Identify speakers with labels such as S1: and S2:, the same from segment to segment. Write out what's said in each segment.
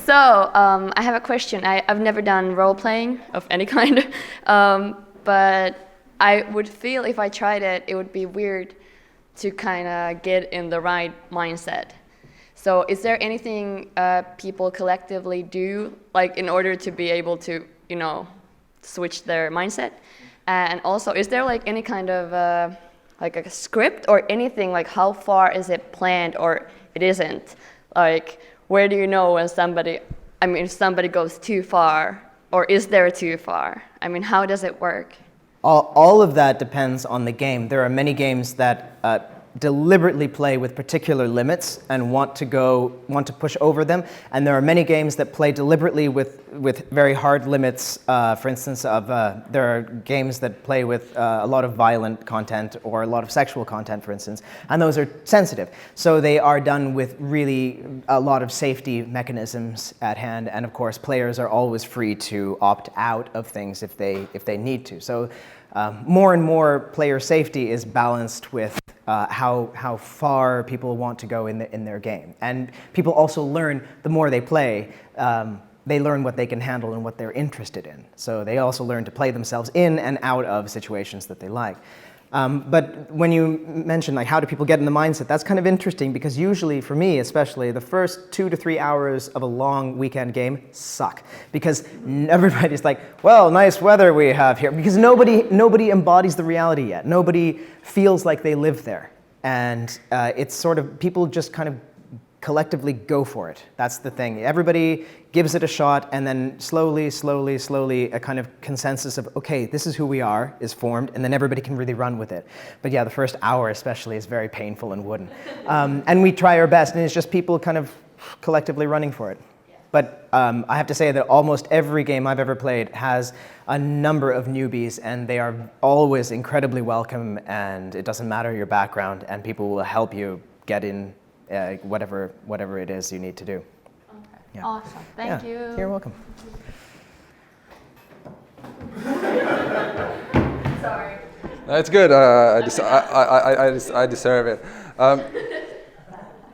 S1: So, I have a question. I've never done role-playing of any kind, but I would feel if I tried it, it would be weird to kind of get in the right mindset. So is there anything people collectively do, like in order to be able to, switch their mindset? And also, is there like any kind of like a script or anything, like how far is it planned or it isn't? Like, where do you know when if somebody goes too far, or is there too far? I mean, how does it work?
S2: All of that depends on the game. There are many games that deliberately play with particular limits and want to push over them, and there are many games that play deliberately with very hard limits. For instance, there are games that play with a lot of violent content or a lot of sexual content, for instance, and those are sensitive. So they are done with really a lot of safety mechanisms at hand, and of course, players are always free to opt out of things if they need to. So more and more player safety is balanced with how far people want to go in their game. And people also learn, the more they play, they learn what they can handle and what they're interested in. So they also learn to play themselves in and out of situations that they like. But when you mention like how do people get in the mindset, that's kind of interesting because usually, for me especially, the first 2 to 3 hours of a long weekend game suck because everybody's like, well, nice weather we have here, because nobody embodies the reality yet. Nobody feels like they live there. And it's sort of, people just kind of collectively go for it. That's the thing. Everybody gives it a shot, and then slowly, a kind of consensus of, okay, this is who we are, is formed, and then everybody can really run with it. But yeah, the first hour especially is very painful and wooden. And we try our best, and it's just people kind of collectively running for it. But I have to say that almost every game I've ever played has a number of newbies, and they are always incredibly welcome, and it doesn't matter your background, and people will help you get in whatever it is you need to do.
S1: Okay.
S2: Yeah.
S1: Awesome. Thank you.
S2: You're welcome.
S1: Sorry.
S3: That's good. I deserve it.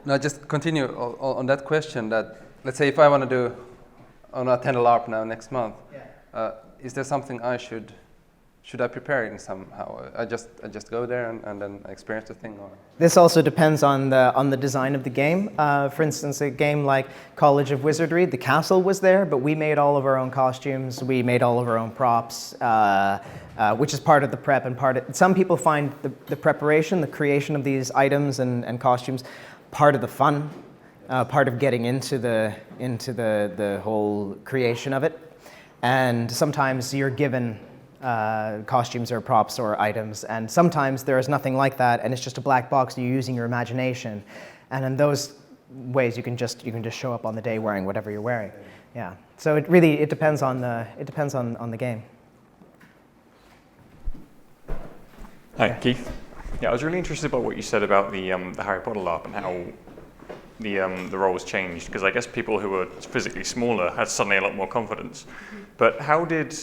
S3: Now, just continue on that question. That let's say if I want to attend a LARP now next month, is there something should I prepare in somehow? I just go there and then experience the thing, or?
S2: This also depends on the design of the game. For instance, a game like College of Wizardry, the castle was there, but we made all of our own costumes. We made all of our own props, which is part of the prep and some people find the preparation, the creation of these items and costumes, part of the fun, part of getting into the whole creation of it. And sometimes you're given costumes or props or items, and sometimes there is nothing like that, and it's just a black box. You're using your imagination, and in those ways you can just show up on the day wearing whatever you're wearing. Yeah. So it depends on the game.
S4: Hi, Keith. Yeah, I was really interested about what you said about the Harry Potter LARP and how the roles changed, because I guess people who were physically smaller had suddenly a lot more confidence. But how did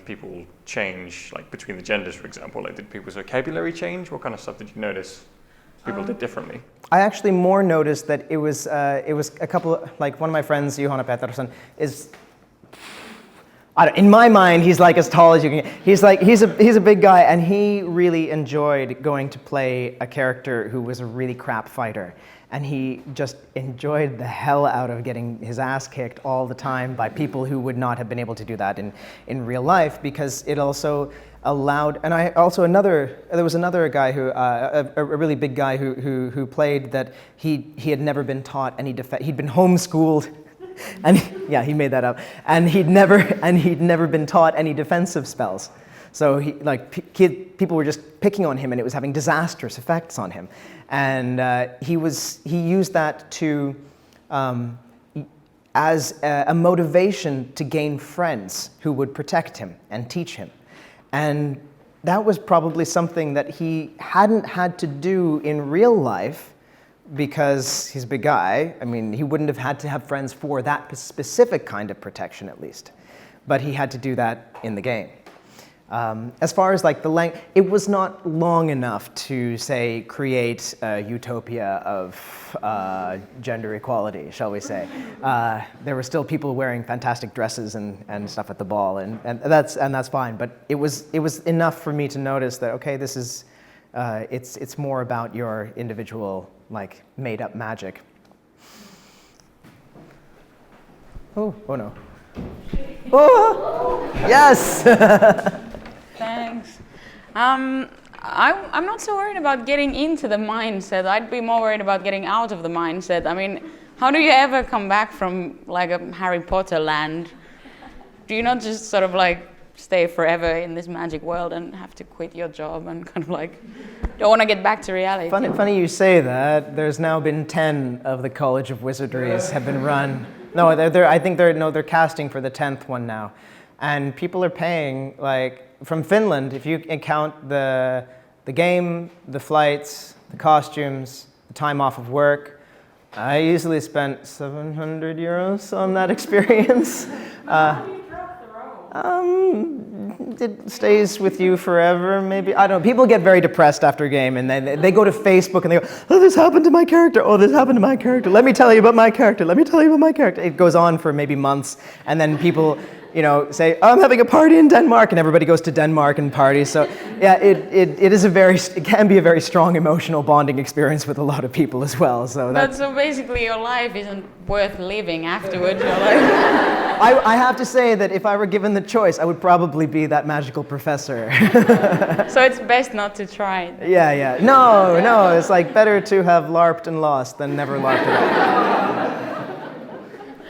S4: people change, like between the genders, for example? Like, did people's vocabulary change? What kind of stuff did you notice people did differently?
S2: I actually more noticed that it was a couple, like one of my friends, Johanna Pettersson, is, in my mind, he's like as tall as you can get. He's a big guy, and he really enjoyed going to play a character who was a really crap fighter. And he just enjoyed the hell out of getting his ass kicked all the time by people who would not have been able to do that in real life, because it also allowed, and there was another guy who, a really big guy who played that he had never been taught any he'd been homeschooled, and he made that up, and he'd never been taught any defensive spells. So people were just picking on him, and it was having disastrous effects on him. And he used that to as a motivation to gain friends who would protect him and teach him. And that was probably something that he hadn't had to do in real life, because he's a big guy. I mean, he wouldn't have had to have friends for that specific kind of protection, at least. But he had to do that in the game. As far as like the length, it was not long enough to say create a utopia of gender equality, shall we say. There were still people wearing fantastic dresses and stuff at the ball, and that's fine. But it was enough for me to notice that okay, this is it's more about your individual like made up magic. Oh no. Oh yes.
S5: Thanks. I'm not so worried about getting into the mindset. I'd be more worried about getting out of the mindset. I mean, how do you ever come back from like a Harry Potter land? Do you not just sort of like stay forever in this magic world and have to quit your job and kind of like don't want to get back to reality?
S2: Funny you say that. There's now been 10 of the College of Wizardries have been run. No, I think they're casting for the 10th one now, and people are paying like. From Finland, if you count the game, the flights, the costumes, the time off of work, I easily spent 700 euros on that experience. It stays with you forever, maybe. I don't know. People get very depressed after a game, and they go to Facebook and they go, oh, this happened to my character. Oh, this happened to my character. Let me tell you about my character. Let me tell you about my character. It goes on for maybe months, and then people say, oh, I'm having a party in Denmark, and everybody goes to Denmark and parties. So, yeah, it can be a very strong emotional bonding experience with a lot of people as well. So
S5: so basically, your life isn't worth living afterwards. You're like...
S2: I have to say that if I were given the choice, I would probably be that magical professor.
S5: So it's best not to try it.
S2: Yeah. No, it's like better to have LARPed and lost than never LARPed at all.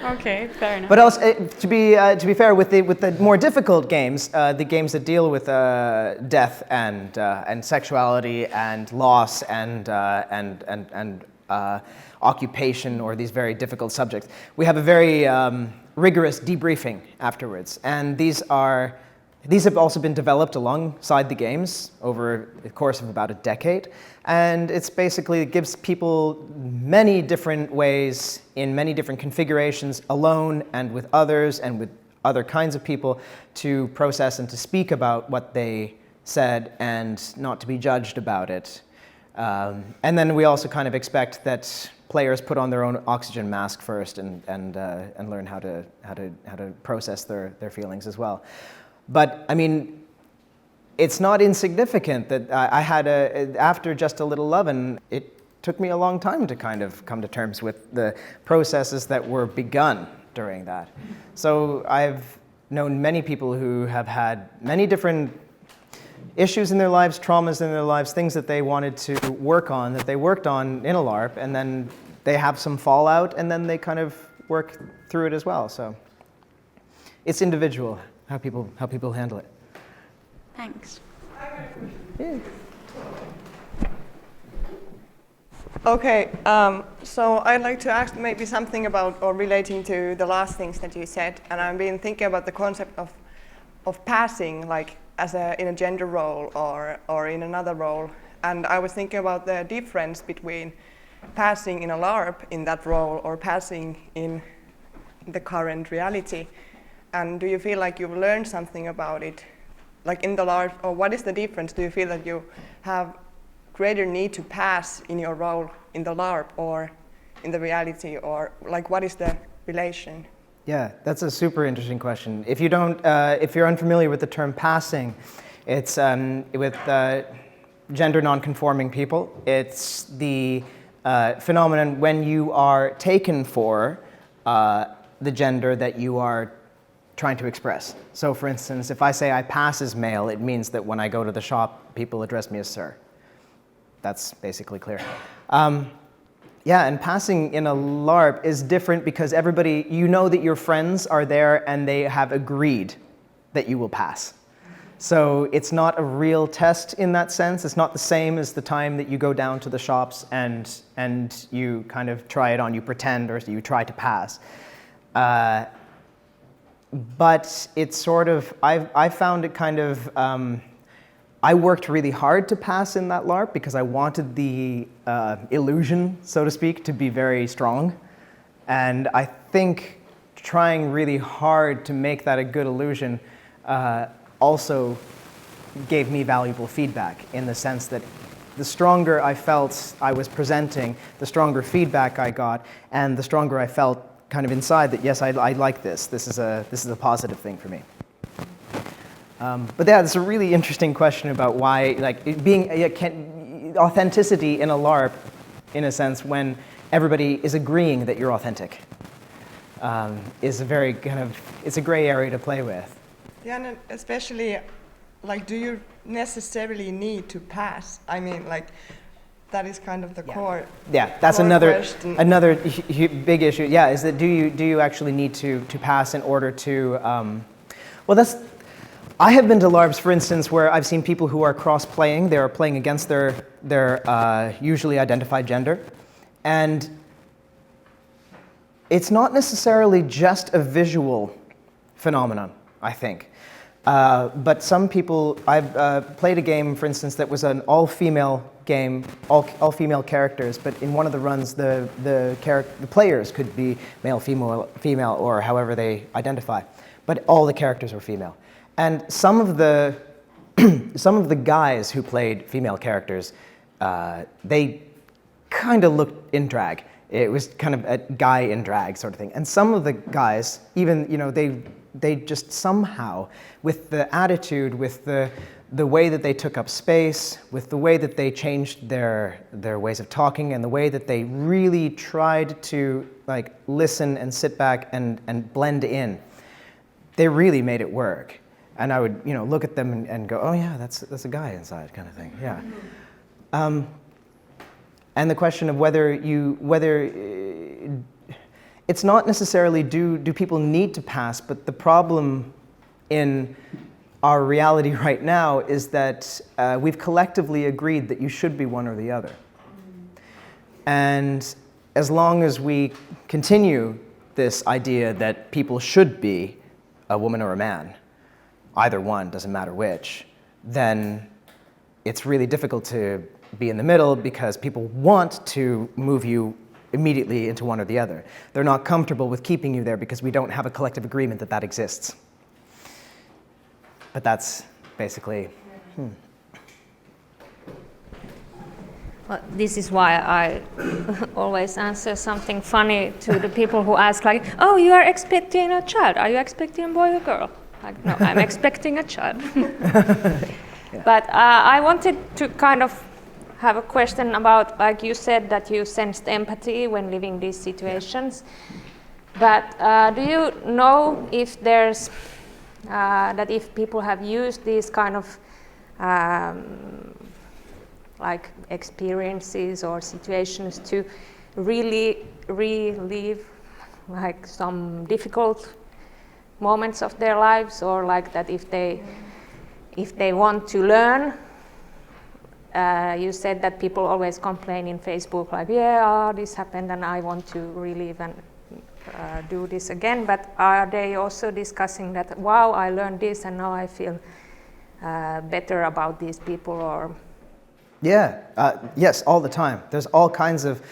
S5: Okay, fair enough.
S2: But also, to be fair, with the more difficult games, the games that deal with death and sexuality and loss and occupation or these very difficult subjects, we have a very rigorous debriefing afterwards, and these have also been developed alongside the games over the course of about a decade, and it gives people many different ways in many different configurations, alone and with others and with other kinds of people, to process and to speak about what they said and not to be judged about it. And then we also kind of expect that players put on their own oxygen mask first and learn how to process their feelings as well. But I mean, it's not insignificant that I had after Just a Little Lovin', it took me a long time to kind of come to terms with the processes that were begun during that. So I've known many people who have had many different issues in their lives, traumas in their lives, things that they wanted to work on, that they worked on in a LARP, and then they have some fallout, and then they kind of work through it as well. So it's individual how people handle it.
S5: Thanks.
S2: Yeah.
S6: Okay, so I'd like to ask maybe something about or relating to the last things that you said, and I've been thinking about the concept of passing, like in a gender role or in another role, and I was thinking about the difference between passing in a LARP in that role or passing in the current reality, and do you feel like you've learned something about it, like in the LARP, or what is the difference? Do you feel that you have greater need to pass in your role in the LARP or in the reality, or like what is the relation?
S2: Yeah, that's a super interesting question. If you're unfamiliar with the term passing, it's with gender non-conforming people. It's the phenomenon when you are taken for the gender that you are trying to express. So for instance, if I say I pass as male, it means that when I go to the shop, people address me as sir. That's basically clear. Yeah, and passing in a LARP is different because everybody, you know that your friends are there and they have agreed that you will pass. So it's not a real test in that sense. It's not the same as the time that you go down to the shops and you kind of try it on, you pretend, or you try to pass. But it's sort of, I found it kind of, I worked really hard to pass in that LARP because I wanted the illusion, so to speak, to be very strong. And I think trying really hard to make that a good illusion also gave me valuable feedback in the sense that the stronger I felt I was presenting, the stronger feedback I got, and the stronger I felt kind of inside that, yes, I like this. This is a positive thing for me. But yeah, it's a really interesting question about why, like, authenticity in a LARP, in a sense, when everybody is agreeing that you're authentic, is a very it's a gray area to play with.
S6: Yeah, and especially, like, do you necessarily need to pass? I mean, like, that is kind of the core.
S2: Yeah, that's
S6: core
S2: another
S6: question.
S2: big issue. Yeah, is that do you actually need to pass in order to? Well, I have been to LARPs, for instance, where I've seen people who are cross-playing. They are playing against their usually identified gender, and it's not necessarily just a visual phenomenon, I think. But some people, I've played a game, for instance, that was an all-female game, all female characters, but in one of the runs, the players could be male, female, or however they identify, but all the characters were female. And some of the guys who played female characters, they kind of looked in drag. It was kind of a guy in drag sort of thing. And some of the guys, even, they just somehow, with the attitude, with the way that they took up space, with the way that they changed their ways of talking, and the way that they really tried to, like, listen and sit back and blend in, they really made it work. And I would, look at them and go, oh yeah, that's a guy inside, kind of thing. Yeah. And the question of whether it's not necessarily do people need to pass, but the problem in our reality right now is that we've collectively agreed that you should be one or the other. And as long as we continue this idea that people should be a woman or a man, either one, doesn't matter which, then it's really difficult to be in the middle because people want to move you immediately into one or the other. They're not comfortable with keeping you there because we don't have a collective agreement that exists. But that's basically...
S7: Well, this is why I always answer something funny to the people who ask, like, oh, you are expecting a child. Are you expecting a boy or girl? Like, no, I'm expecting a child.
S2: Yeah.
S7: But I wanted to kind of have a question about, like you said, that you sensed empathy when living these situations. But do you know if there's, that if people have used these kind of like experiences or situations to really relive like some difficult moments of their lives, or like that if they want to learn, you said that people always complain in Facebook like, yeah, this happened and I want to relive and do this again, but are they also discussing that, wow, I learned this and now I feel better about these people? Or
S2: Yeah, yes, all the time. There's all kinds of,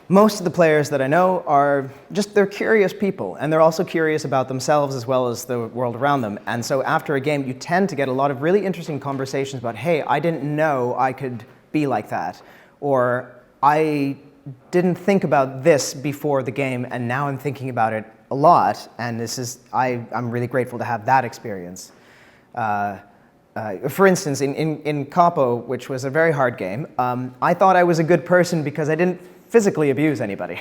S2: most of the players that I know are just, they're curious people, and they're also curious about themselves as well as the world around them. And so after a game, you tend to get a lot of really interesting conversations about, hey, I didn't know I could be like that, or I didn't think about this before the game, and now I'm thinking about it a lot, and this is, I'm really grateful to have that experience. For instance, in Capo, which was a very hard game, I thought I was a good person because I didn't physically abuse anybody.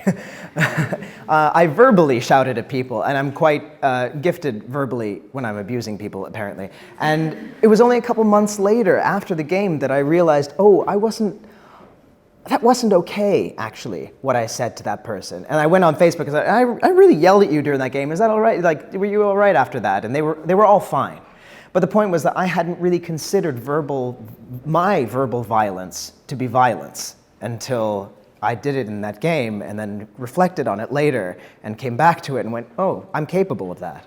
S2: I verbally shouted at people, and I'm quite gifted verbally when I'm abusing people, apparently. And it was only a couple months later, after the game, that I realized, oh, that wasn't okay, actually, what I said to that person. And I went on Facebook and said, I really yelled at you during that game. Is that all right? Like, were you all right after that? And they were all fine. But the point was that I hadn't really considered my verbal violence to be violence until I did it in that game and then reflected on it later and came back to it and went, oh, I'm capable of that.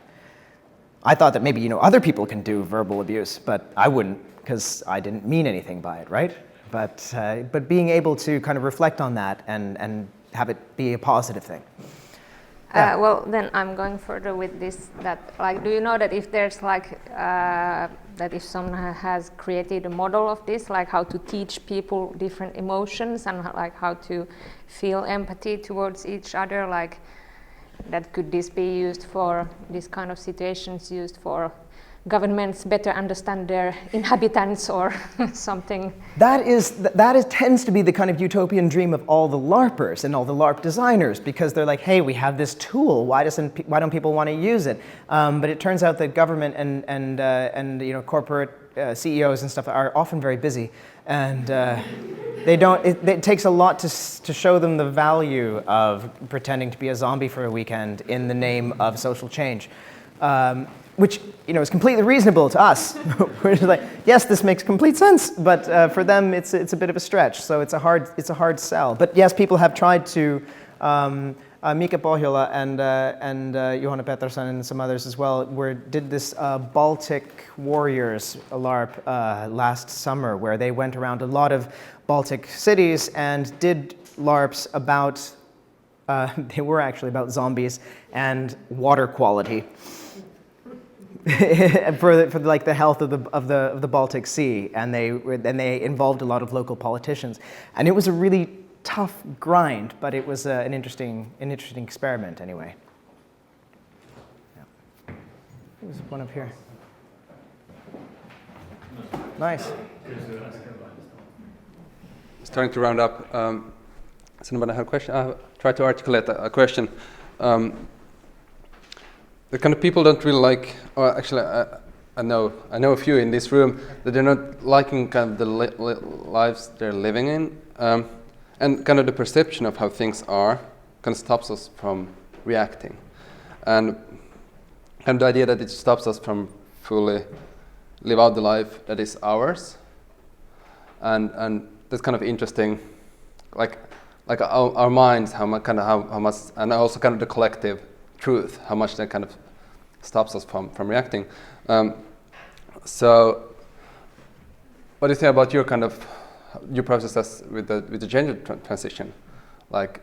S2: I thought that maybe, other people can do verbal abuse, but I wouldn't because I didn't mean anything by it, right? But being able to kind of reflect on that and have it be a positive thing.
S7: well, then I'm going further with this, that, like, do you know that if there's like that if someone has created a model of this, like how to teach people different emotions and like how to feel empathy towards each other, like that could this be used for this kind of situations, used for governments better understand their inhabitants or something.
S2: That tends to be the kind of utopian dream of all the LARPers and all the LARP designers, because they're like, hey, we have this tool. Why don't people want to use it? But it turns out that government and corporate CEOs and stuff are often very busy, and they don't. It takes a lot to show them the value of pretending to be a zombie for a weekend in the name of social change. Which is completely reasonable to us. We're just like, yes, this makes complete sense, but for them it's a bit of a stretch. So it's a hard sell. But yes, people have tried to. Mika Pohjola and Johanna Pettersson and some others as well did this Baltic Warriors LARP last summer, where they went around a lot of Baltic cities and did LARPs about. They were actually about zombies and water quality. for the health of the Baltic Sea, and they involved a lot of local politicians, and it was a really tough grind, but it was an interesting experiment anyway. Yeah. There's one up here. Nice.
S3: Starting to round up. Does anybody have a question? I'll try to articulate a question. The kind of people don't really like, or actually I know a few in this room that they're not liking kind of the lives they're living in, and kind of the perception of how things are kind of stops us from reacting, and the idea that it stops us from fully live out the life that is ours, and that's kind of interesting, like our minds, how much, and also kind of the collective truth, how much that kind of stops us from reacting. So, what do you think about your process with the gender transition? Like,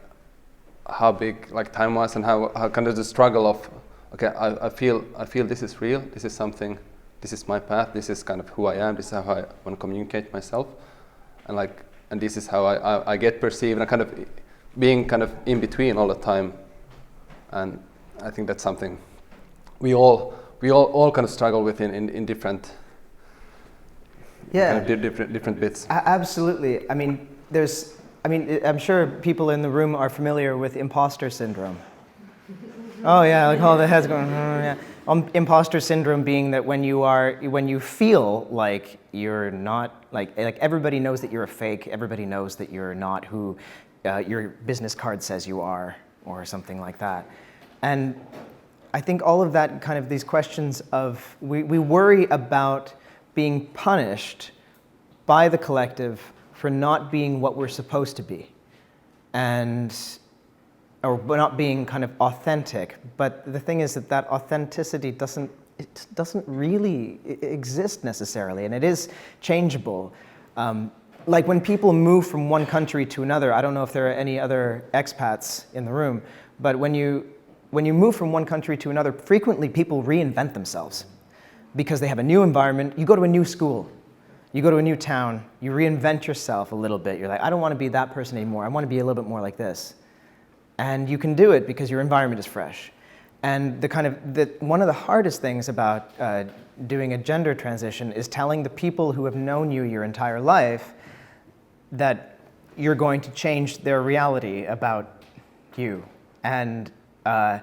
S3: how big, like time-wise, and how kind of the struggle of, okay, I feel this is real, this is something, this is my path, this is kind of who I am, this is how I want to communicate myself, and this is how I get perceived, and kind of being kind of in between all the time. And I think that's something we all kind of struggle with in different, kind of different bits.
S2: Absolutely. I'm sure people in the room are familiar with imposter syndrome. Oh yeah, like all the heads going. Yeah. Imposter syndrome being that when you feel like you're not, like everybody knows that you're a fake. Everybody knows that you're not who your business card says you are, or something like that. And I think all of that, kind of these questions of, we worry about being punished by the collective for not being what we're supposed to be, or not being kind of authentic. But the thing is that authenticity doesn't really exist necessarily, and it is changeable. Like when people move from one country to another, I don't know if there are any other expats in the room, but when you move from one country to another, frequently people reinvent themselves because they have a new environment. You go to a new school, you go to a new town, you reinvent yourself a little bit. You're like, I don't want to be that person anymore. I want to be a little bit more like this. And you can do it because your environment is fresh. And one of the hardest things about doing a gender transition is telling the people who have known you your entire life that you're going to change their reality about you. And I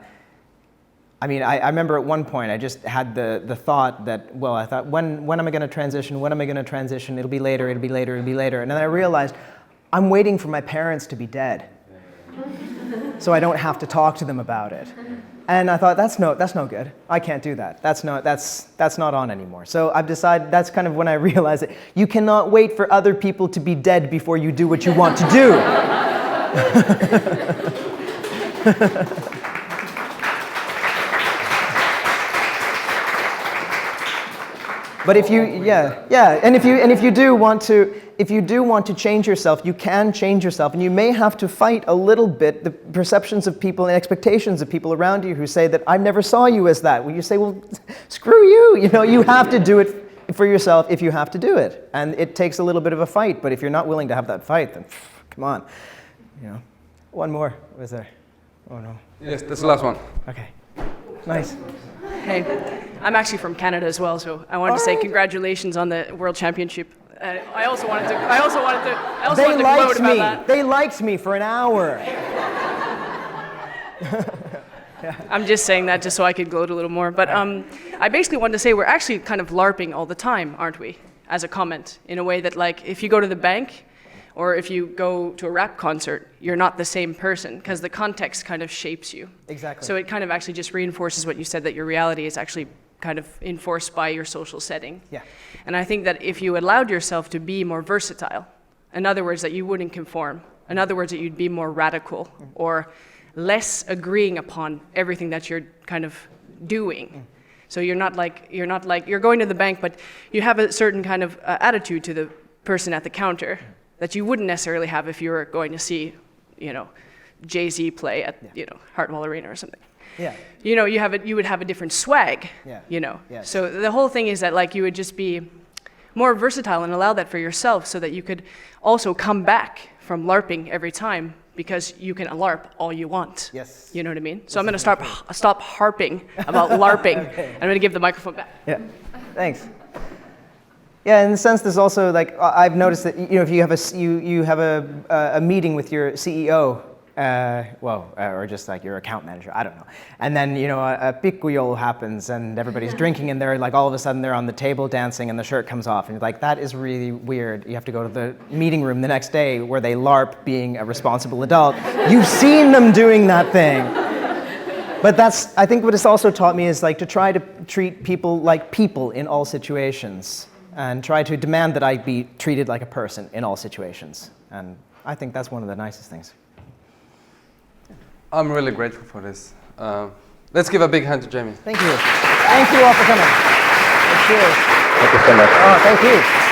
S2: remember at one point I just had the thought that, well, I thought, when am I going to transition? When am I going to transition? It'll be later, it'll be later, it'll be later. And then I realized I'm waiting for my parents to be dead so I don't have to talk to them about it. And I thought, that's no good. I can't do that. That's not on anymore. So I've decided, that's kind of when I realized that you cannot wait for other people to be dead before you do what you want to do. But if you, and if you do want to change yourself, you can change yourself, and you may have to fight a little bit the perceptions of people and expectations of people around you who say that I never saw you as that. Well, you say, well, screw you. You have to do it for yourself if you have to do it. And it takes a little bit of a fight, but if you're not willing to have that fight, then come on. You know. One more. Was there? Oh no.
S3: Yes, that's the last one.
S2: Okay. Nice.
S8: Hey, I'm actually from Canada as well, so I wanted to say congratulations on the World Championship. I also wanted to gloat about that.
S2: They liked me for an hour.
S8: I'm just saying that just so I could gloat a little more. But I basically wanted to say we're actually kind of LARPing all the time, aren't we? As a comment, in a way that, like, if you go to the bank or if you go to a rap concert, you're not the same person because the context kind of shapes you.
S2: Exactly.
S8: So it kind of actually just reinforces what you said, that your reality is actually kind of enforced by your social setting.
S2: Yeah.
S8: And I think that if you allowed yourself to be more versatile, in other words, that you wouldn't conform, in other words, that you'd be more radical or less agreeing upon everything that you're kind of doing. So you're not like you're going to the bank, but you have a certain kind of attitude to the person at the counter that you wouldn't necessarily have if you were going to see, you know, Jay-Z play at, you know, Hartwell Arena or something.
S2: Yeah.
S8: You know, you would have a different swag.
S2: Yeah.
S8: You know.
S2: Yes.
S8: So the whole thing is that, like, you would just be more versatile and allow that for yourself, so that you could also come back from LARPing every time, because you can LARP all you want.
S2: Yes.
S8: You know what I mean? So I'm going to stop harping about LARPing.
S2: Okay.
S8: I'm going to give the microphone back.
S2: Yeah. Thanks. Yeah, in the sense, there's also, like, I've noticed that, you know, if you have a meeting with your CEO, or just like your account manager, I don't know. And then, you know, a pikkujol happens and everybody's drinking and they're like, all of a sudden they're on the table dancing and the shirt comes off. And you're like, that is really weird. You have to go to the meeting room the next day where they LARP being a responsible adult. You've seen them doing that thing. But that's, I think what it's also taught me is, like, to try to treat people like people in all situations and try to demand that I be treated like a person in all situations. And I think that's one of the nicest things.
S3: I'm really grateful for this. Let's give a big hand to Jamie.
S2: Thank you. Thank you all for coming. Cheers.
S3: Thank you so much.
S2: Oh, thank you.